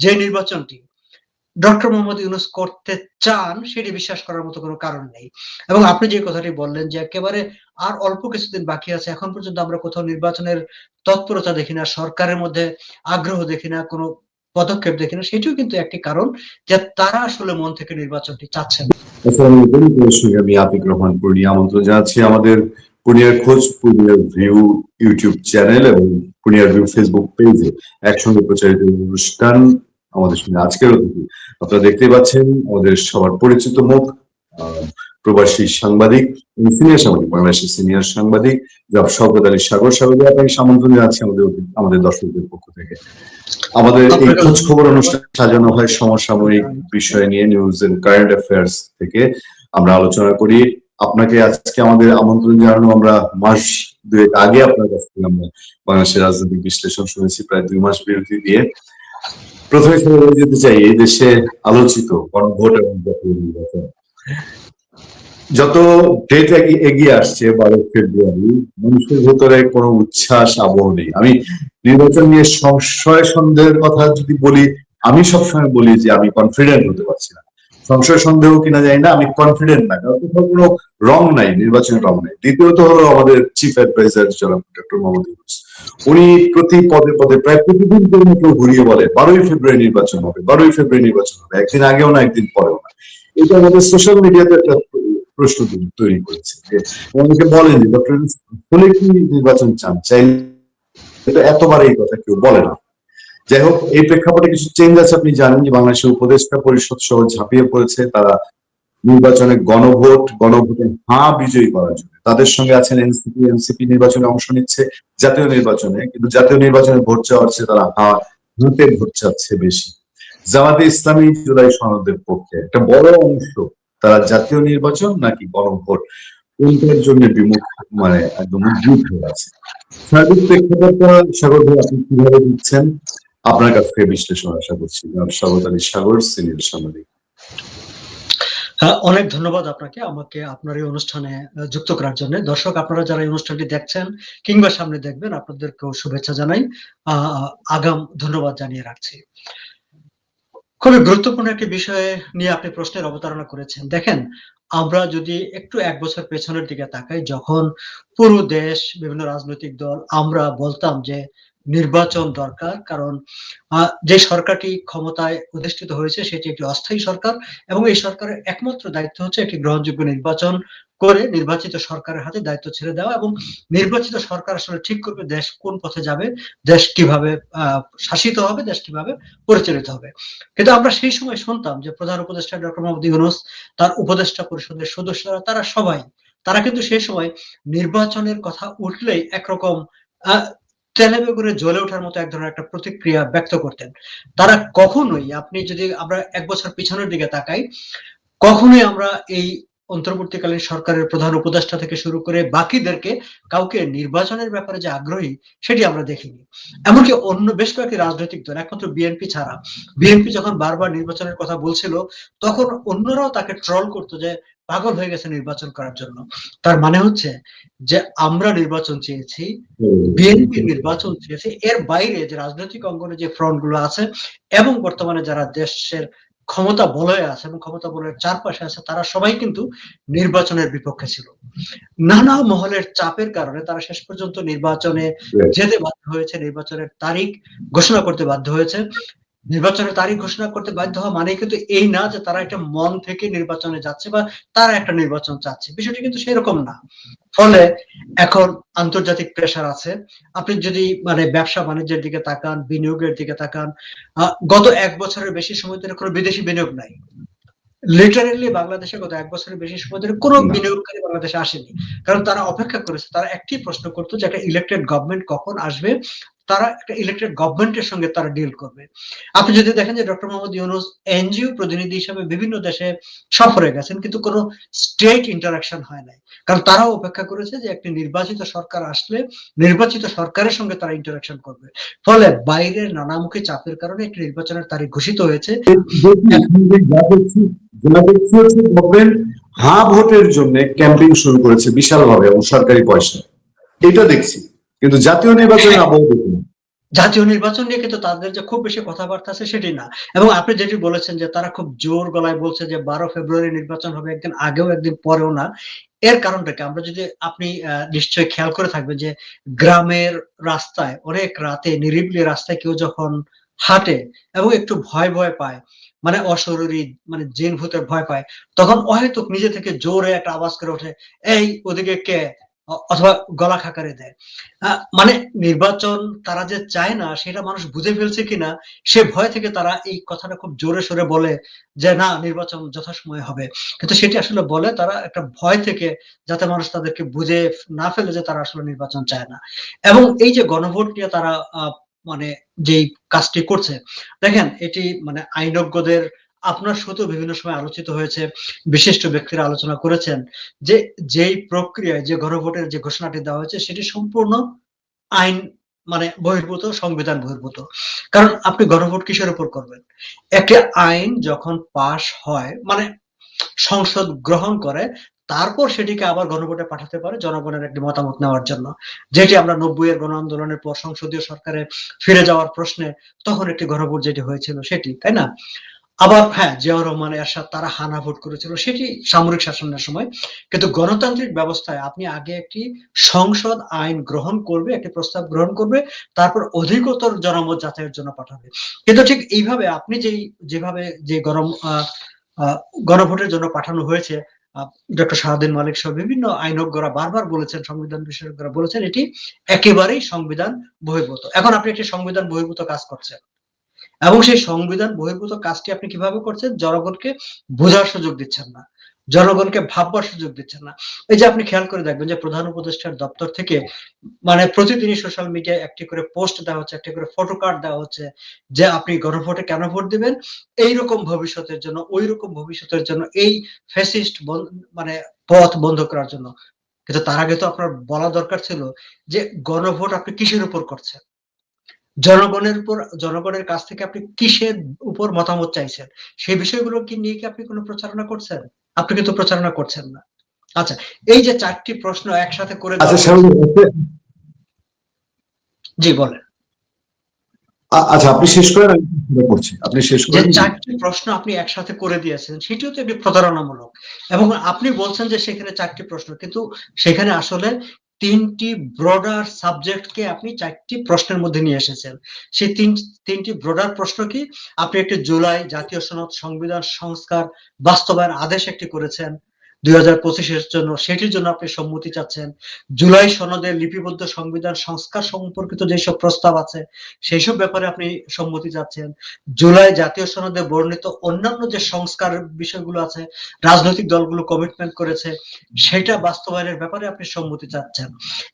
যে নির্বাচনটি ডক্টর মোহাম্মদ ইউনূস করতে চান সেটি বিশ্বাস করার মতো কোনো কারণ নেই। এবং আপনি যে কথাটি বললেন যে একেবারে আর অল্প কিছুদিন বাকি আছে, এখন পর্যন্ত আমরা কোথাও নির্বাচনের তৎপরতা দেখি না, সরকারের মধ্যে আগ্রহ দেখি না, কোনো পদক্ষেপ দেখি না, সেটিও কিন্তু একটি কারণ যে তারা আসলে মন থেকে নির্বাচনটি চাচ্ছেন। আসসালামু আলাইকুম, আমি আতিক রহমান পূর্ণি আমন্ত্রণ জানাচ্ছি আমাদের পূর্ণিয়ার খোঁজ, পূর্ণিয়ার ভিউ ইউটিউব চ্যানেল এবং পূর্ণিয়ার ভিউ ফেসবুক পেজে একসঙ্গে প্রচারিত অনুষ্ঠান আমাদের সঙ্গে আজকের অতিথি। আপনারা দেখতে পাচ্ছেন আমাদের সবার পরিচিত মুখ, প্রবাসী সাংবাদিক, সিনিয়র সাংবাদিক, বাংলাদেশের সিনিয়র সাংবাদিক জনাব শওকত আলী সাগর। সাগর, আপনাকে আমন্ত্রণ জানাচ্ছি আমাদের দর্শকদের পক্ষ থেকে। আমাদের এই খোঁজ খবর অনুষ্ঠান সাজানো হয় সমসাময়িক বিষয় নিয়ে, নিউজ এন্ড কারেন্ট অ্যাফেয়ার্স থেকে আমরা আলোচনা করি। আপনাকে আজকে আমাদের আমন্ত্রণ জানানো, আমরা মাস দুয়েক আগে আপনার কাছ থেকে আমরা বাংলাদেশের রাজনৈতিক বিশ্লেষণ শুনেছি, প্রায় 2 মাস বিরতি দিয়ে। প্রথমে বলে যেতে চাই, এই দেশে আলোচিত গণভোট এবং জাতীয় নির্বাচন যত ডেট এগিয়ে আসছে 12 ফেব্রুয়ারি, মানুষের ভেতরে কোনো উচ্ছ্বাস আবহ নেই। আমি নির্বাচন নিয়ে সংশয় সন্দেহের কথা যদি বলি, আমি সবসময় বলি যে আমি কনফিডেন্ট হতে পারছি না। সংশয় সন্দেহ কিনা জানি না, আমি কনফিডেন্ট না, কারণ কোথাও কোনো রং নাই, নির্বাচনের রং নাই। দ্বিতীয়ত হলো আমাদের চিফ অ্যাডভাইজার জনাব ডক্টর মোহাম্মদ ইউনূস, উনি প্রতি পদে পদে প্রায় প্রতিদিন ঘুরিয়ে বলে 12ই ফেব্রুয়ারি নির্বাচন হবে, 12ই ফেব্রুয়ারি নির্বাচন হবে, একদিন আগেও না একদিন পরেও না। এটা আমাদের সোশ্যাল মিডিয়াতে একটা প্রশ্ন তৈরি করেছে যে অনেকে বলেন যে ডক্টর আসলে কি নির্বাচন চান, চাইলে এতবার এই কথা কেউ বলে না। যাই হোক, এই প্রেক্ষাপটে কিছু চেঞ্জ আছে। আপনি জানেন যে বাংলাদেশের উপদেষ্টা পরিষদ সহ ঝাঁপিয়ে পড়েছে তারা নির্বাচনে গণভোটে হ্যাঁ বিজয়ী করার জন্য। তাদের সঙ্গে আছেন এনসিপি নির্বাচনে অংশ নিচ্ছে, জাতীয় নির্বাচনে, কিন্তু জাতীয় নির্বাচনে ভোট চাওয়ার চেয়ে তারা হাতে ভোট চাচ্ছে বেশি। জামাতে ইসলামী জুলাই সনদের পক্ষে একটা বড় অংশ, তারা জাতীয় নির্বাচন নাকি গণভোট কোনটার জন্য বিমুখ, মানে একদম উদ্গ্রীব হয়ে আছে। সার্বিক প্রেক্ষাপটটা সাগর ভাই আপনি কিভাবে দিচ্ছেন? আপনার কাছ থেকে বিশ্লেষণ আশা করছি। শওকত আলী সাগর, সিনিয়র সাংবাদিক। অনেক ধন্যবাদ আপনাকে আমাকে আপনার এই অনুষ্ঠানে যুক্ত করার জন্য। দর্শক, আপনারা যারা এই অনুষ্ঠানটি দেখছেন কিংবা সামনে দেখবেন, আপনাদেরকেও শুভেচ্ছা জানাই, আগাম ধন্যবাদ জানিয়ে রাখছি। খুবই গুরুত্বপূর্ণ একটি বিষয়ে নিয়ে আপনি প্রশ্নের অবতারণা করেছেন। দেখেন, আমরা যদি একটু 1 বছর পেছনের দিকে তাকাই, যখন পুরো দেশ, বিভিন্ন রাজনৈতিক দল আমরা বলতাম যে নির্বাচন দরকার, কারণ যে সরকারটি ক্ষমতায় অধিষ্ঠিত হয়েছে সেটি একটি অস্থায়ী সরকার এবং এই সরকারের একমাত্র দায়িত্ব হচ্ছে একটি গ্রহণযোগ্য নির্বাচন করে নির্বাচিত সরকারের হাতে দায়িত্ব ছেড়ে দেওয়া, এবং নির্বাচিত সরকার আসলে ঠিক করবে দেশ কোন পথে যাবে, দেশ কিভাবে শাসিত হবে, দেশ কিভাবে পরিচালিত হবে। কিন্তু আমরা সেই সময় শুনতাম যে প্রধান উপদেষ্টা ডক্টর মোহাম্মদ ইউনূস, তার উপদেষ্টা পরিষদের সদস্যরা, তারা কিন্তু সেই সময় নির্বাচনের কথা উঠলেই একরকম তেলে বেগুনে জ্বলে ওঠার মতো এক ধরনের একটা প্রতিক্রিয়া ব্যক্ত করতেন। তারা কখনোই, আপনি যদি আমরা 1 বছর পিছনের দিকে তাকাই, কখনোই আমরা এই অন্তর্বর্তীকালীন সরকারের প্রধান উপদেষ্টা থেকে শুরু করে বাকিদেরকে কাউকে নির্বাচনের ব্যাপারে যে আগ্রহী সেটি আমরা দেখিনি। এমনকি অন্য বেশ কয়েকটি রাজনৈতিক দল, একমাত্র বিএনপি ছাড়া, বিএনপি যখন বারবার নির্বাচনের কথা বলছিল তখন অন্যরাও তাকে ট্রল করতো যে পাগল হয়ে গেছে নির্বাচন করার জন্য। তার মানে হচ্ছে যে আমরা নির্বাচন চেয়েছি, বিএনপি নির্বাচন চেয়েছে, এর বাইরে যে রাজনৈতিক অঙ্গনে যে ফ্রন্ট গুলো আছে এবং বর্তমানে যারা দেশের ক্ষমতা বলয়ে আছে এবং ক্ষমতা বলয়ের চারপাশে আছে, তারা সবাই কিন্তু নির্বাচনের বিপক্ষে ছিল। নানা মহলের চাপের কারণে তারা শেষ পর্যন্ত নির্বাচনে যেতে বাধ্য হয়েছে, নির্বাচনের তারিখ ঘোষণা করতে বাধ্য হয়েছে। নির্বাচনের তারিখ ঘোষণা করতে বাধ্য হওয়া মানে কিন্তু এই না যে তারা একটা মন থেকে নির্বাচনে যাচ্ছে বা তারা একটা নির্বাচন চাচ্ছে, বিষয়টি কিন্তু সেরকম না। ফলে এখন আন্তর্জাতিক প্রেসার আছে। আপনি যদি মানে ব্যবসা বাণিজ্যের দিকে তাকান, বিনিয়োগের দিকে তাকান, গত 1 বছরের বেশি সময় ধরে কোনো বিদেশি বিনিয়োগ নাই। লিটারেলি বাংলাদেশে গত 1 বছরের বেশি সময় ধরে কোনো বিনিয়োগকারী বাংলাদেশে আসেনি, কারণ তারা অপেক্ষা করেছে, তারা একটি প্রশ্ন করতো যে একটা ইলেক্টেড গভর্নমেন্ট কখন আসবে, তারা একটা ইলেক্টেড গভর্নমেন্টের সঙ্গে তারা ডিল করবে। আপনি যদি দেখেন যে ডক্টর মোহাম্মদ ইউনূস এনজিও প্রতিনিধি হিসেবে বিভিন্ন দেশে সফরে গেছেন, কিন্তু কোনো স্টেট ইন্টারাকশন হয় নাই, কারণ তারাও অপেক্ষা করেছে যে একটি নির্বাচিত সরকার আসলে নির্বাচিত সরকারের সঙ্গে তারা ইন্টারাকশন করবে। ফলে বাইরের নানামুখী চাপের কারণে একটি নির্বাচনের তারিখ ঘোষিত হয়েছে। হ্যাঁ ভোটের জন্য ক্যাম্পেইন শুরু করেছে বিশালভাবে এবং সরকারি পয়সা, এটা দেখছি, কিন্তু জাতীয় নির্বাচনের আবহ দেখুন। জাতীয় নির্বাচন নিয়ে কিন্তু তাদের যে খুব বেশি কথাবার্তা আছে সেটি না। এবং আপনি যেটি বলেছেন যে তারা খুব জোর গলায় বলছে যে 12 ফেব্রুয়ারি নির্বাচন হবে, একদিন আগেও একদিন পরেও না। এর কারণটা কি? আমরা যদি আপনি নিশ্চয়ই খেয়াল করে থাকবেন যে গ্রামের রাস্তায় অনেক রাতে নিরিবিলি রাস্তায় কেউ যখন হাঁটে এবং একটু ভয়, ভয় পায়, মানে অশরীরী মানে জিন ভূতের ভয় পায়, তখন অহেতুক নিজে থেকে জোরে একটা আওয়াজ করে ওঠে, "এই ওদিকে কে?" অথবা গলা খাকারি দেয়। মানে নির্বাচন তারা যে চায় না সেটা মানুষ বুঝে ফেলছে কিনা সে ভয় থেকে তারা এই কথাটা খুব জোরে সোরে বলে যে না নির্বাচন যথাসময়ে হবে। কিন্তু সেটি আসলে বলে তারা একটা ভয় থেকে, যাতে মানুষ তাদেরকে বুঝে না ফেলে যে তারা আসলে নির্বাচন চায় না। এবং এই যে গণভোট নিয়ে তারা মানে যেই কাজটি করছে, দেখেন এটি মানে আইনজ্ঞদের আপনার সাথেও বিভিন্ন সময় আলোচিত হয়েছে, বিশিষ্ট ব্যক্তিরা আলোচনা করেছেন যে যেই প্রক্রিয়ায় যে গণভোটের যে ঘোষণাটি দেওয়া হয়েছে সেটি সম্পূর্ণ আইন মানে বহির্ভূত, সংবিধান বহির্ভূত। কারণ আপনি গণভোট কিসের উপর করবেন? একটি আইন যখন পাস হয় মানে সংসদ গ্রহণ করে, তারপর সেটিকে আবার গণভোটে পাঠাতে পারে জনগণের একটি মতামত নেওয়ার জন্য। যেটি আমরা ৯০ এর গণ আন্দোলনের পর সংসদীয় সরকারে ফিরে যাওয়ার প্রশ্নে তখন একটি গণভোট যেটি হয়েছিল সেটি, তাই না? আবার হ্যাঁ, জিয়াউর রহমান এরশাদ তারা হানা ভোট করেছিল, সেটি সামরিক শাসনের সময়। কিন্তু গণতান্ত্রিক ব্যবস্থায় আপনি আগে একটি সংসদ আইন গ্রহণ করবে, একটি প্রস্তাব গ্রহণ করবে, তারপর অধিকতর জনমত যাচাইয়ের জন্য পাঠাবে। কিন্তু ঠিক এইভাবে আপনি যেভাবে যে আহ, গণভোটের জন্য পাঠানো হয়েছে, ডক্টর শাহদিন মালিক সহ বিভিন্ন আইনজ্ঞরা বারবার বলেছেন, সংবিধান বিশেষজ্ঞরা বলেছেন এটি একেবারেই সংবিধান বহির্ভূত। এখন আপনি একটি সংবিধান বহির্ভূত কাজ করছেন এবং সেই সংবিধান বহির্ভূত কাজটি আপনি কিভাবে করছেন? জনগণকে বোঝার সুযোগ দিচ্ছেন না, জনগণকে ভাববার সুযোগ দিচ্ছেন না। এই যে আপনি খেয়াল করে দেখবেন যে প্রধান উপদেষ্টার দপ্তর থেকে মানে প্রতিদিনই সোশ্যাল মিডিয়ায় একটি করে পোস্ট দেওয়া হচ্ছে, একটি করে ফটো কার্ড দেওয়া হচ্ছে যে আপনি গণভোটে কেন ভোট দিবেন, এইরকম ভবিষ্যতের জন্য, ওই রকম ভবিষ্যতের জন্য, এই ফ্যাসিস্ট মানে পথ বন্ধ করার জন্য। কিন্তু তার আগে তো আপনার বলা দরকার ছিল যে গণভোট আপনি কিসের উপর করছেন, জনগণের উপর, জনগণের কাছ থেকে আপনি কিসের উপর মতামত চাইছেন, সেই বিষয়গুলো কি নিয়ে কি আপনি কোনো প্রচারণা করছেন? আপনি কিন্তু প্রচারণা করছেন না। আচ্ছা, এই যে ৪টি প্রশ্ন একসাথে করে আচ্ছা দেওয়া হয়েছে। শাহরুখ, জি বলেন। আচ্ছা আপনি শেষ করেন, আমি করছি, আপনি শেষ যে করেন। ৪টি প্রশ্ন আপনি একসাথে করে দিয়েছেন সেটিও তো একটি প্রতারণামূলক। এবং আপনি বলছেন যে সেখানে ৪টি প্রশ্ন, কিন্তু সেখানে আসলে ৩টি ব্রডার সাবজেক্টকে আপনি ৪টি প্রশ্নের মধ্যে নিয়ে এসেছেন। সেই ৩টি ব্রডার প্রশ্ন কি? আপনি একটি জুলাই জাতীয় সনদ সংবিধান সংস্কার বাস্তবায়ন আদেশ একটি করেছেন ২০২৫ জন্য, সেটির জন্য আপনি সম্মতি চাচ্ছেন। জুলাই সনদে লিপিবদ্ধ সংবিধান সংস্কার সম্পর্কিত যেসব প্রস্তাব আছে সেইসব ব্যাপারে আপনি সম্মতি চাচ্ছেন। জুলাই জাতীয় সনদে বর্ণিত অন্যান্য যে সংস্কার বিষয়গুলো আছে, রাজনৈতিক দলগুলো কমিটমেন্ট করেছে, সেটা বাস্তবায়নের ব্যাপারে আপনি সম্মতি চাচ্ছেন।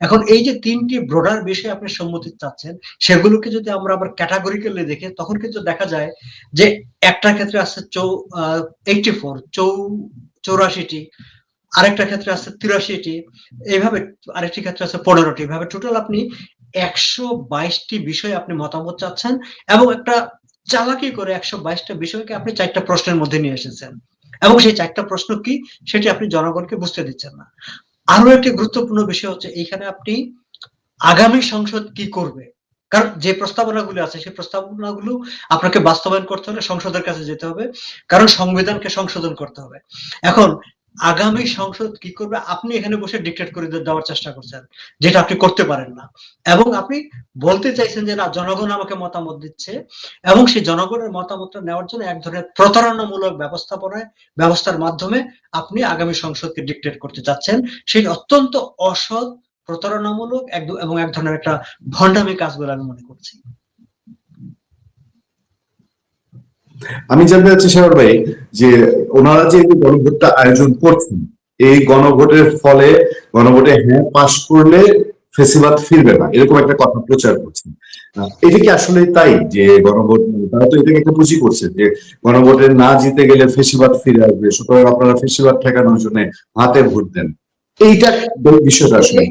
এখন এই যে ৩টি ব্রডার বিষয়ে আপনি সম্মতি চাচ্ছেন, সেগুলোকে যদি আমরা আবার ক্যাটাগরিক্যালি দেখি তখন কিন্তু দেখা যায় যে একটা ক্ষেত্রে আছে 84টি, আরেকটা ক্ষেত্রে আছে 83টি, এইভাবে আরেকটি ক্ষেত্রে আছে 15টি, এভাবে টোটাল আপনি ১২২টি বিষয়ে আপনি মতামত চাচ্ছেন এবং একটা চালাকি করে ১২২টা বিষয়কে আপনি ৪টা প্রশ্নের মধ্যে নিয়ে এসেছেন। এবং সেই ৪টা প্রশ্ন কি সেটি আপনি জনগণকে বুঝতে দিচ্ছেন না। আরো একটি গুরুত্বপূর্ণ বিষয় হচ্ছে এইখানে আপনি আগামী সংসদ কি করবে, কারণ যে প্রস্তাবনাগুলো আছে সেই প্রস্তাবনাগুলো আপনাকে বাস্তবায়ন করতে হলে সংসদের কাছে যেতে হবে, কারণ সংবিধানকে সংশোধন করতে হবে। এখন আগামী সংসদ কি করবে আপনি এখানে বসে ডিক্টেট করে দেওয়ার চেষ্টা করছেন, যেটা আপনি করতে পারেন না। এবং আপনি বলতে চাইছেন যে না জনগণ আমাকে মতামত দিচ্ছে, এবং সেই জনগণের মতামতটা নেওয়ার জন্য এক ধরনের প্রতারণামূলক ব্যবস্থার মাধ্যমে আপনি আগামী সংসদকে ডিক্টেট করতে চাচ্ছেন। সেই অত্যন্ত অসৎ, প্রতারণামূলক এবং এক ধরনের একটা ভণ্ডামি কাজ বলে আমি মনে করছি। আমি জানতে চাচ্ছি শাহরুখ ভাই, যে ওনারা যে এই গণভোটটা আয়োজন করছেন, এই গণভোটের ফলে গণভোটে হ্যাঁ পাশ করলে ফেসিবাদ ফিরবে না, এরকম একটা কথা প্রচার করছেন। এটা কি আসলে তাই যে গণভোট, তারা তো এটাকে একটা পুঁজি করছে যে গণভোটে না জিতে গেলে ফেসিবাদ ফিরে আসবে, সুতরাং আপনারা ফেসিবাদ ঠেকানোর জন্য হাতে ভোট দেন, এইটা বিষয়টা আসলে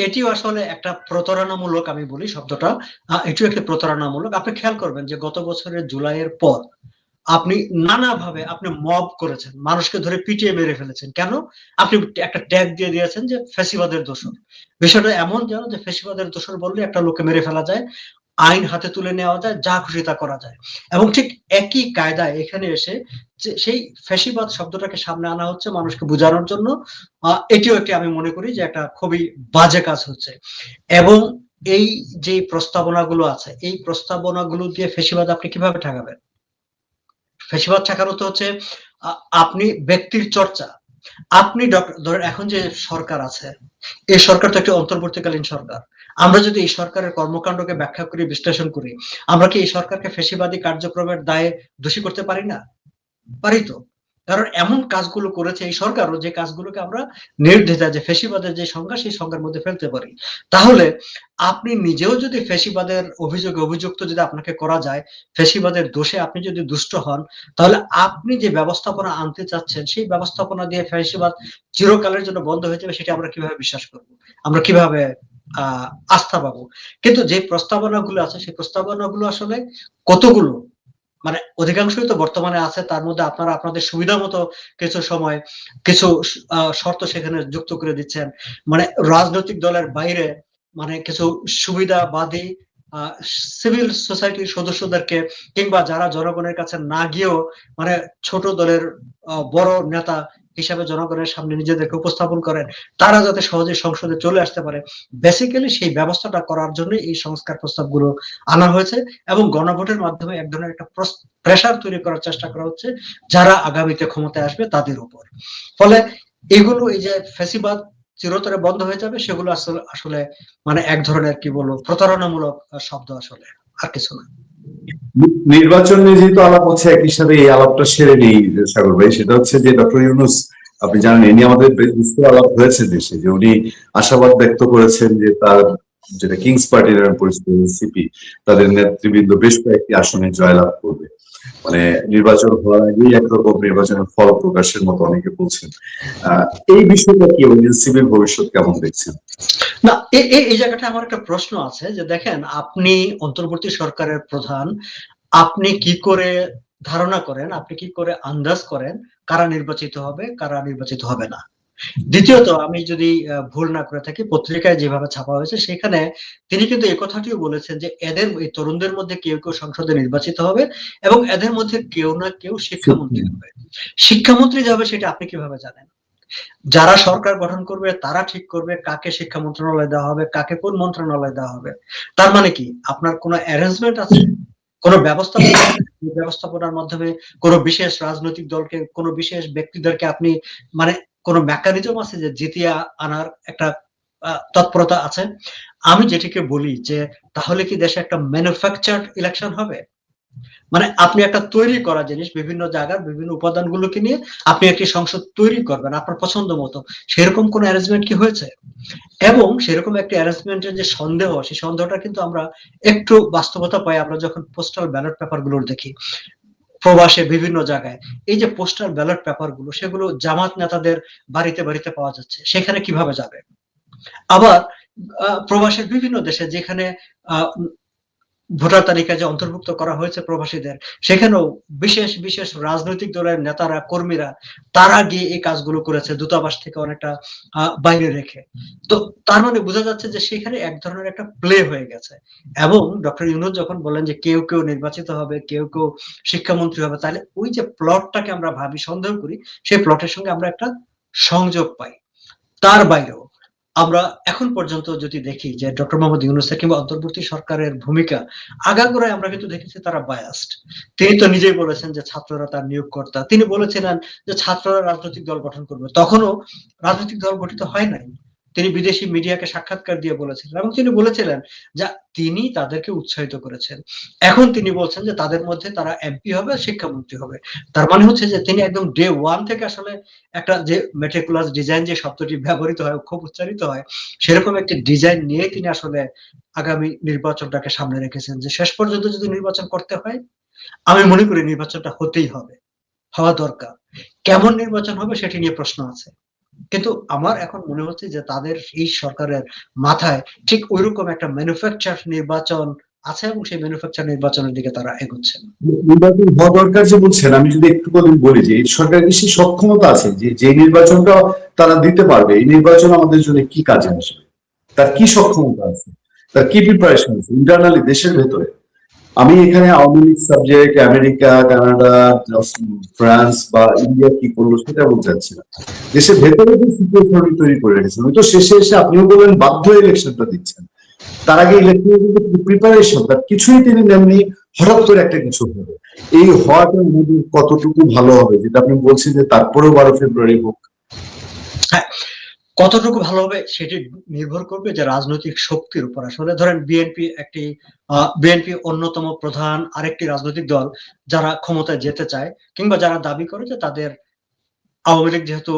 এটিও আসলে একটা প্রতারণামূলক, আমি বলি শব্দটা, এটিও একটা প্রতারণামূলক। আপনি খেয়াল করবেন যে গত বছরের জুলাইয়ের পর আপনি নানাভাবে আপনি মব করেছেন, মানুষকে ধরে পিটিয়ে মেরে ফেলেছেন। কেন? আপনি একটা ট্যাগ দিয়ে দিয়েছেন যে ফ্যাসিবাদের দোষর। বিষয়টা এমন যেন যে ফ্যাসিবাদের দোষর বললে একটা লোককে মেরে ফেলা যায়। আইন হাতে তুলে নেওয়া যায়, যা খুশি তা করা যায়। এবং ঠিক একই কায়দায় এখানে এসে যে সেই ফ্যাসিবাদ শব্দটাকে সামনে আনা হচ্ছে মানুষকে বোঝানোর জন্য, এটিও একটি আমি মনে করি যে একটা খুবই বাজে কাজ হচ্ছে। এবং এই যে প্রস্তাবনাগুলো আছে, এই প্রস্তাবনাগুলো দিয়ে ফ্যাসিবাদ আপনি কিভাবে ঠেকাবেন? ফ্যাসিবাদ ঠেকানো তো হচ্ছে আপনি ব্যক্তির চর্চা। আপনি ধরেন এখন যে সরকার আছে, এই সরকার তো একটি অন্তর্বর্তীকালীন সরকার। আমরা যদি এই সরকারের কর্মকাণ্ডকে ব্যাখ্যা করি, বিশ্লেষণ করি, আমরা কি এই সরকারকে ফ্যাসিবাদী কার্যক্রমের দায়ে দোষী করতে পারি না? পারি তো। কারণ এমন কাজগুলো করেছে এই সরকারও, যে কাজগুলোকে আমরা নির্দ্বিধায় যে ফ্যাসিবাদের যে সংজ্ঞা, সেই সংজ্ঞার মধ্যে ফেলতে পারি। তাহলে আপনি নিজেও যদি ফ্যাসিবাদের অভিযোগে অভিযুক্ত যদি আপনাকে করা যায়, ফ্যাসিবাদের দোষে আপনি যদি দুষ্ট হন, তাহলে আপনি যে ব্যবস্থাপনা আনতে চাচ্ছেন, সেই ব্যবস্থাপনা দিয়ে ফ্যাসিবাদ চিরকালের জন্য বন্ধ হয়ে যাবে, সেটা আমরা কিভাবে বিশ্বাস করব? আমরা কিভাবে আস্থা পাবো? কিন্তু যে প্রস্তাবনাগুলো আছে, সেই প্রস্তাবনাগুলো আসলে কতগুলো, মানে অধিকাংশই তো বর্তমানে আছে। তার মধ্যে আপনারা আপনাদের সুবিধা মতো কিছু সময় কিছু শর্ত সেখানে যুক্ত করে দিচ্ছেন। মানে রাজনৈতিক দলের বাইরে মানে কিছু সুবিধাবাদী সিভিল সোসাইটির সদস্যদেরকে, কিংবা যারা জনগণের কাছে না গিয়েও মানে ছোট দলের বড় নেতা হিসাবে জনগণের সামনে নিজেদেরকে উপস্থাপন করেন, তারা যাতে সহজে সংসদে চলে আসতে পারে, বেসিক্যালি সেই ব্যবস্থাটা করার জন্য এই সংস্কার প্রস্তাবগুলো আনা হয়েছে। এবং গণভোটের মাধ্যমে এক ধরনের একটা প্রেসার তৈরি করার চেষ্টা করা হচ্ছে যারা আগামীতে ক্ষমতায় আসবে তাদের উপর। ফলে এগুলো, এই যে ফ্যাসিবাদ চিরতরে বন্ধ হয়ে যাবে, সেগুলো আসলে আসলে মানে এক ধরনের কি বলবো প্রতারণামূলক শব্দ, আসলে আর কিছু না। নির্বাচন নিয়ে যেহেতু আলাপ হচ্ছে, একই সাথে এই আলাপটা সেরে নেই সাগর ভাই। সেটা হচ্ছে যে ডক্টর ইউনূস, আপনি জানেন এ নিয়ে আমাদের বিস্তর আলাপ হয়েছে দেশে, যে উনি আশাবাদ ব্যক্ত করেছেন যে তার যেটা কিংস পার্টি নামে পরিচিত এনসিপি, তাদের নেতৃবৃন্দ বেশ কয়েকটি আসনে জয়লাভ করবে। মানে নির্বাচন হওয়ার আগেই একরকম নির্বাচনের ফল প্রকাশের মতো অনেকে বলছেন। এই বিষয়টা কি, এনসিপির ভবিষ্যৎ কেমন দেখছেন? না, এই জায়গাটা আমার একটা প্রশ্ন আছে যে দেখেন, আপনি অন্তর্বর্তী সরকারের প্রধান, আপনি কি করে ধারণা করেন, আপনি কি করে আন্দাজ করেন কারা নির্বাচিত হবে, কারা নির্বাচিত হবে না? দ্বিতীয়ত, আমি যদি ভুল না করে থাকি, পত্রিকায় যেভাবে ছাপা হয়েছে সেখানে তিনি কিন্তু এই কথাটিও বলেছেন যে এদের, এই তরুণদের মধ্যে কেউ কেউ সংসদে নির্বাচিত হবে এবং এদের মধ্যে কেউ না কেউ শিক্ষামন্ত্রী হবে। শিক্ষামন্ত্রী যাবে সেটা আপনি কিভাবে জানেন? যারা সরকার গঠন করবে তারা ঠিক করবে কাকে শিক্ষা মন্ত্রণালয় দেওয়া হবে, কাকে কোন মন্ত্রণালয় দেওয়া হবে। তার মানে কি আপনার কোনো অ্যারেঞ্জমেন্ট আছে, কোনো ব্যবস্থাপনা আছে, যে ব্যবস্থাপনার মাধ্যমে কোনো বিশেষ রাজনৈতিক দলকে, কোনো বিশেষ ব্যক্তিদেরকে আপনি মানে কোনো মেকানিজম আছে যে জিতিয়ে আনার একটা তৎপরতা আছে? আমি যেটিকে বলি যে তাহলে কি দেশে একটা ম্যানুফ্যাকচারড ইলেকশন হবে? মানে আপনি একটা তৈরি করা জিনিস, বিভিন্ন জায়গার বিভিন্ন উপাদানগুলোকে নিয়ে আপনি একটি সংসদ তৈরি করবেন আপনার পছন্দ মতো, সেরকম কোন অ্যারেঞ্জমেন্ট কি হয়েছে? এবং সেরকম একটা অ্যারেঞ্জমেন্টের যে সন্দেহ, সেই সন্দেহটা কিন্তু আমরা একটু বাস্তবতা পাই আমরা যখন পোস্টাল ব্যালট পেপার গুলো দেখি প্রবাসে বিভিন্ন জায়গায়। এই যে পোস্টাল ব্যালট পেপার গুলো, সেগুলো জামাত নেতাদের বাড়িতে বাড়িতে পাওয়া যাচ্ছে, সেখানে কিভাবে যাবে? আবার প্রবাসের বিভিন্ন দেশে যেখানে আহ ভোটার তালিকায় যে অন্তর্ভুক্ত করা হয়েছে প্রবাসীদের, সেখানেও বিশেষ বিশেষ রাজনৈতিক দলের নেতারা, কর্মীরা, তারা গিয়ে এই কাজগুলো করেছে দূতাবাস থেকে অনেকটা বাইরে রেখে। তো তার মানে বোঝা যাচ্ছে যে সেখানে এক ধরনের একটা প্লে হয়ে গেছে। এবং ডক্টর ইউনূস যখন বলেন যে কেউ কেউ নির্বাচিত হবে, কেউ কেউ শিক্ষামন্ত্রী হবে, তাহলে ওই যে প্লটটাকে আমরা ভাবি, সন্দেহ করি, সেই প্লটের সঙ্গে আমরা একটা সংযোগ পাই। তার বাইরেও আমরা এখন পর্যন্ত যদি দেখি যে ডক্টর মোহাম্মদ ইউনূসের কিংবা অন্তর্বর্তী সরকারের ভূমিকা, আগাগোড়ায় আমরা কিন্তু দেখেছি তারা বায়াসড। তিনি তো নিজেই বলেছেন যে ছাত্ররা তার নিয়োগকর্তা। তিনি বলেছিলেন যে ছাত্ররা রাজনৈতিক দল গঠন করবে, তখনও রাজনৈতিক দল গঠিত হয় নাই। তিনি বিদেশি মিডিয়াকে সাক্ষাৎকার দিয়ে বলেছিলেন এবং তিনি বলেছিলেন যে তিনি তাদেরকে উৎসাহিত করেছেন। এখন তিনি বলছেন যে তাদের মধ্যে তারা এমপি হবে, শিক্ষামন্ত্রী হবে। তার মানে হচ্ছে যে তিনি একদম ডে ওয়ান থেকে আসলে একটা যে মেটিকুলাস ডিজাইন যে শব্দটি ব্যবহৃত হয়, খুব উচ্চারিত হয়, সেরকম একটি ডিজাইন নিয়ে তিনি আসলে আগামী নির্বাচনটাকে সামনে রেখেছেন যে শেষ পর্যন্ত যদি নির্বাচন করতে হয়, আমি মনে করি নির্বাচনটা হতেই হবে, হওয়া দরকার। কেমন নির্বাচন হবে সেটি নিয়ে প্রশ্ন আছে, কিন্তু আমার এখন মনে হচ্ছে যে তাদের এই সরকারের মাথায় ঠিক ওইরকম একটা ম্যানুফ্যাকচার নির্বাচন আছে এবং সেই ম্যানুফ্যাকচার নির্বাচনের দিকে তারা এগোচ্ছেন। নির্বাচন হওয়া দরকার যে বলছেন, আমি যদি একটু বলি যে এই সরকারের কি সেই সক্ষমতা আছে যে নির্বাচনটা তারা দিতে পারবে? এই নির্বাচন আমাদের জন্য কি কাজে আসবে, তার কি সক্ষমতা আছে? তার কি প্রিপারেশন আছে ইন্টারনালি দেশের ভেতরে? আমি এখানে Awami League subject, America, Canada, France বা ইন্ডিয়া কি করলো সেটা বলতে চাচ্ছি না। দেশের ভেতরে যে সিচুয়েশন তৈরি করে রেখেছেন, ওই তো শেষে এসে আপনিও বললেন বাধ্য ইলেকশনটা দিচ্ছেন, তার আগে ইলেকশনের কিন্তু প্রিপারেশন তার কিছুই তিনি নেননি, হঠাৎ করে একটা কিছু হবে। এই হওয়াটা আমাদের কতটুকু ভালো হবে, যেটা আপনি বলছেন যে তারপরেও 12 ফেব্রুয়ারি হোক? হ্যাঁ, কতটুকু ভালো হবে সেটি নির্ভর করবে যে রাজনৈতিক শক্তির উপর। আসলে ধরেন বিএনপি অন্যতম প্রধান আরেকটি রাজনৈতিক দল যারা ক্ষমতায় যেতে চায় কিংবা যারা দাবি করে যে তাদের আওয়ামী লীগ যেহেতু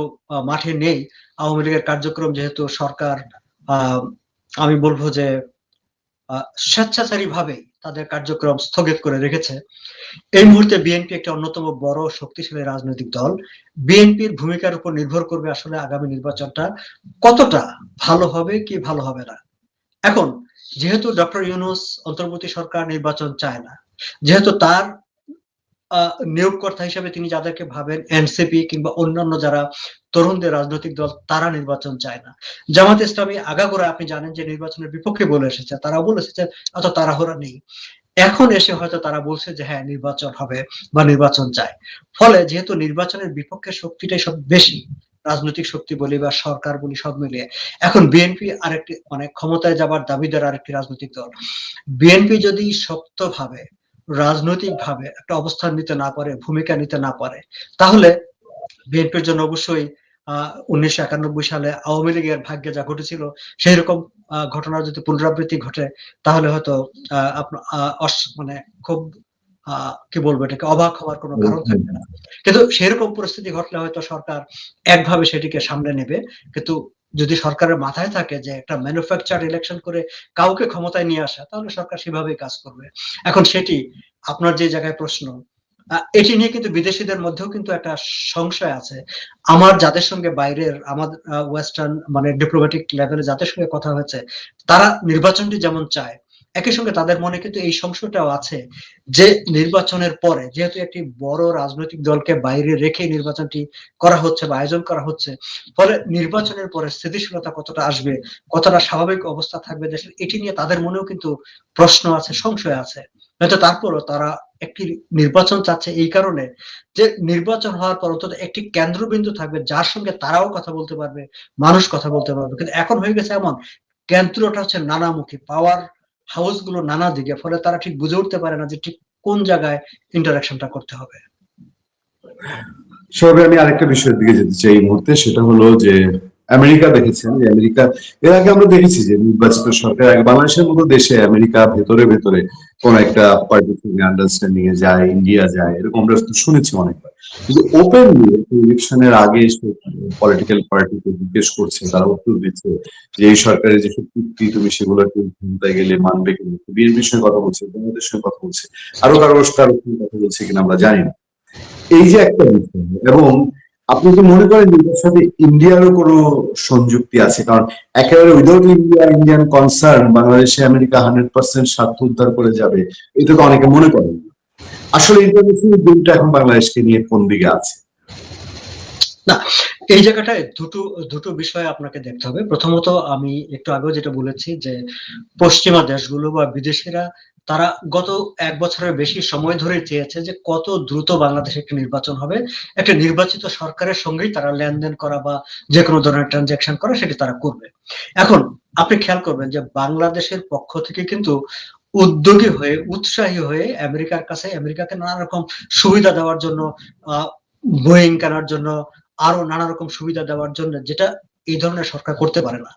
মাঠে নেই, আওয়ামী লীগের কার্যক্রম যেহেতু সরকার আমি বলবো যে স্বেচ্ছাচারী ভাবে তাদের কার্যক্রম স্থগিত করে রেখেছে, এই মুহূর্তে বিএনপি একটা অন্যতম বড় শক্তিশালী রাজনৈতিক দল। বিএনপির ভূমিকার উপর নির্ভর করবে আসলে আগামী নির্বাচনটা কতটা ভালো হবে কি ভালো হবে না। এখন যেহেতু ডক্টর ইউনূস অন্তর্বর্তী সরকার নির্বাচন চায় না, যেহেতু তার নিয়োগকর্তা হিসেবে তিনি যাদেরকে ভাবেন এনসিপি কিংবা অন্যান্য যারা তরুণদের রাজনৈতিক দল, তারা নির্বাচন চায় না। জামাত ইসলামী আগাগোড়া আপনি জানেন যে নির্বাচনের বিপক্ষে বলে এসেছে, তারাও বলে এসেছে অত তাড়াহুড়া নেই। এখন এসে হয়তো তারা বলছে যে হ্যাঁ নির্বাচন হবে বা নির্বাচন চায়। ফলে যেহেতু নির্বাচনের বিপক্ষে শক্তিটাই সব বেশি, রাজনৈতিক শক্তি বলি বা সরকার বলি সব মিলিয়ে, এখন বিএনপি আরেকটি মানে ক্ষমতায় যাবার দাবিদার আরেকটি রাজনৈতিক দল। বিএনপি যদি শক্তভাবে রাজনৈতিক ভাবে একটা অবস্থান নিতে না পারে, ভূমিকা নিতে না পারে, তাহলে বিএনপির জন্য অবশ্যই 1991 সালে আওয়ামী লীগের ভাগ্যে যা ঘটেছিল সেই রকম ঘটনার যদি পুনরাবৃত্তি ঘটে, তাহলে হয়তো মানে খুব কি বলবো এটাকে, অবাক হওয়ার কোনো কারণ থাকবে না। কিন্তু সেরকম পরিস্থিতি ঘটলে হয়তো সরকার একভাবে সেটিকে সামলে নেবে। কিন্তু যদি সরকারের মাথায় থাকে যে একটা ম্যানুফ্যাকচার ইলেকশন করে কাউকে ক্ষমতায় নিয়ে আসা, তাহলে সরকার সেভাবেই কাজ করবে। এখন সেটি আপনার যে জায়গায় প্রশ্ন, এটি নিয়ে কিন্তু বিদেশিদের মধ্যেও কিন্তু একটা সংশয় আছে। আমার যাদের সঙ্গে বাইরের আমাদের ওয়েস্টার্ন মানে ডিপ্লোম্যাটিক লেভেলে যাদের সঙ্গে কথা হয়েছে, তারা নির্বাচনটি যেমন চায়, একই সঙ্গে তাদের মনে কিন্তু এই সংশয়টাও আছে যে নির্বাচনের পরে যেহেতু একটি বড় রাজনৈতিক দলকে বাইরে রেখে নির্বাচনটি করা হচ্ছে বা আয়োজন করা হচ্ছে, ফলে নির্বাচনের পরে স্থিতিশীলতা কতটা আসবে, কতটা স্বাভাবিক অবস্থা থাকবে দেশের, এটি নিয়ে তাদের মনেও কিন্তু প্রশ্ন আছে, সংশয় আছে। হয়তো তারপরও তারা একটি নির্বাচন চাচ্ছে এই কারণে যে নির্বাচন হওয়ার পর অন্তত একটি কেন্দ্রবিন্দু থাকবে যার সঙ্গে তারাও কথা বলতে পারবে, মানুষ কথা বলতে পারবে। কিন্তু এখন হয়ে গেছে এমন, কেন্দ্রটা হচ্ছে নানামুখী, পাওয়ার হাউস গুলো নানা দিকে, ফলে তারা ঠিক বুঝে উঠতে পারে না যে ঠিক কোন জায়গায় ইন্টারাকশনটা করতে হবে। সবে আমি আরেকটা বিষয়ের দিকে যেতে চাই এই মুহূর্তে, সেটা হলো যে আমেরিকা দেখেছেন যে আমেরিকা এর আগে আমরা দেখেছি যে নির্বাচিত সরকার আগে বাংলাদেশের মতো দেশে আমেরিকা ভেতরে ভেতরে কোন একটা পার্টির সঙ্গে আন্ডারস্ট্যান্ডিং এ যায়, ইন্ডিয়া যায়, এরকম আমরা শুনেছি অনেকবার। কিন্তু ওপেনলি ইলেকশনের আগে পলিটিক্যাল পার্টিকে জিজ্ঞেস করছে, তারা উত্তর দিচ্ছে যে এই সরকারের যেসব চুক্তি তুমি সেগুলো ক্ষমতায় গেলে মানবে কিনা, বিএনপির সঙ্গে কথা বলছে, বাংলাদেশের সঙ্গে কথা বলছে, আরো কারো সঙ্গে কথা বলছে কিনা আমরা জানি না। এই যে একটা বিষয়, এবং আপনি কি মনে করেন যে এটার সাথে ইন্ডিয়ারও কোনো সংযুক্তি আছে? কারণ একেবারে উইদাউট ইন্ডিয়ান কনসার্ন বাংলাদেশে আমেরিকা 100% স্বার্থ উদ্ধার করে যাবে, এটা তো অনেকে মনে করেন। আসলে ইন্টারন্যাশনাল গেমটা এখন বাংলাদেশকে নিয়ে কোন দিকে আছে? না, এই জায়গাটায় দুটো দুটো বিষয় আপনাকে দেখতে হবে। প্রথমত আমি একটু আগেও যেটা বলেছি যে পশ্চিমা দেশগুলো বা বিদেশিরা তারা গত 1 বছরের বেশি সময় ধরে চেয়েছে যে কত দ্রুত বাংলাদেশে একটা নির্বাচন হবে, একটা নির্বাচিত সরকারের সঙ্গেই তারা লেনদেন করা বা যে কোনো ধরনের ট্রানজাকশন করা সেটি তারা করবে। এখন আপনি খেয়াল করবেন যে বাংলাদেশের পক্ষ থেকে কিন্তু উদ্যোগী হয়ে উৎসাহী হয়ে আমেরিকার কাছে, আমেরিকাকে নানা রকম সুবিধা দেওয়ার জন্য, বোয়িং কেনার জন্য, আরো নানা রকম সুবিধা দেওয়ার জন্য, যেটা এই ধরনের সরকার করতে পারে না।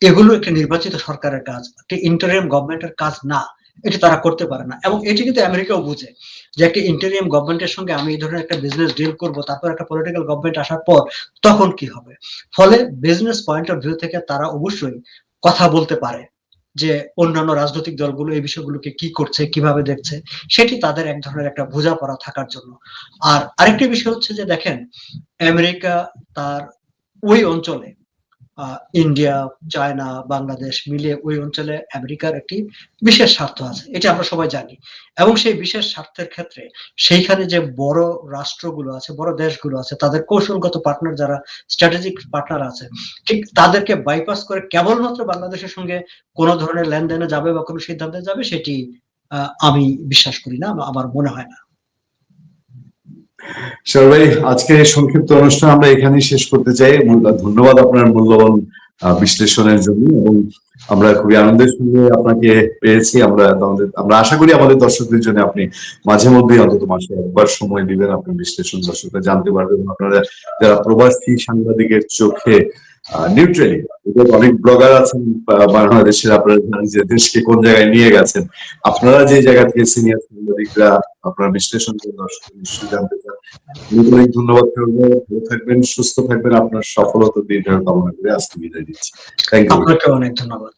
এগুলো একটি নির্বাচিত সরকারের কাজ, একটি ইন্টারিম গভর্নমেন্টের কাজ না, এটি তারা করতে পারে না। এবং এটি কিন্তু আমেরিকাও বুঝে যে একটা ইন্টারিম গভর্নমেন্টের সঙ্গে আমি এই ধরনের একটা বিজনেস ডিল করব, তারপর একটা পলিটিক্যাল গভর্নমেন্ট আসার পর তখন কি হবে। ফলে বিজনেস পয়েন্ট অফ ভিউ থেকে তারা অবশ্যই কথা বলতে পারে যে অন্যান্য রাজনৈতিক দলগুলো এই বিষয়গুলোকে কি করছে, কিভাবে দেখছে, সেটি তাদের এক ধরনের একটা বোঝাপড়া থাকার জন্য। আর আরেকটি বিষয় হচ্ছে যে দেখেন, আমেরিকা তার ওই অঞ্চলে ইন্ডিয়া, চায়না, বাংলাদেশ মিলিয়ে ওই অঞ্চলে আমেরিকার একটি বিশেষ স্বার্থ আছে, এটা আমরা সবাই জানি। এবং সেই বিশেষ স্বার্থের ক্ষেত্রে সেইখানে যে বড় রাষ্ট্রগুলো আছে, বড় দেশগুলো আছে, তাদের কৌশলগত পার্টনার, যারা স্ট্র্যাটেজিক পার্টনার আছে, ঠিক তাদেরকে বাইপাস করে কেবলমাত্র বাংলাদেশের সঙ্গে কোন ধরনের লেনদেনে যাবে বা কোনো সিদ্ধান্তে যাবে, সেটি আমি বিশ্বাস করি না, আমার মনে হয় না। শরীফ ভাই, আজকের এই সংক্ষিপ্ত অনুষ্ঠান আমরা এখানেই শেষ করতে চাই। ধন্যবাদ আপনার মূল্যবান বিশ্লেষণের জন্য, এবং আমরা খুবই আনন্দের সঙ্গে আপনাকে পেয়েছি। আমরা আশা করি আমাদের দর্শকদের জন্য আপনি মাঝে মধ্যেই, অন্তত মাসে একবার সময় দিবেন, আপনার বিশ্লেষণ দর্শকরা জানতে পারবেন। আপনারা যারা প্রবাসী সাংবাদিকের চোখে নিউট্রালি, অনেক ব্লগার আছেন বাংলাদেশের, আপনারা জানেন যে দেশকে কোন জায়গায় নিয়ে গেছেন। আপনারা যে জায়গা থেকে সিনিয়র সাংবাদিকরা আপনার বিশ্লেষণ করে দর্শক নিশ্চয়ই জানতে চান। অনেক ধন্যবাদ। ভালো থাকবেন, সুস্থ থাকবেন, আপনার সফলতা দীর্ঘায়ু কামনা করে আজকে বিদায় দিচ্ছি। Thank you. আপনাকে অনেক ধন্যবাদ।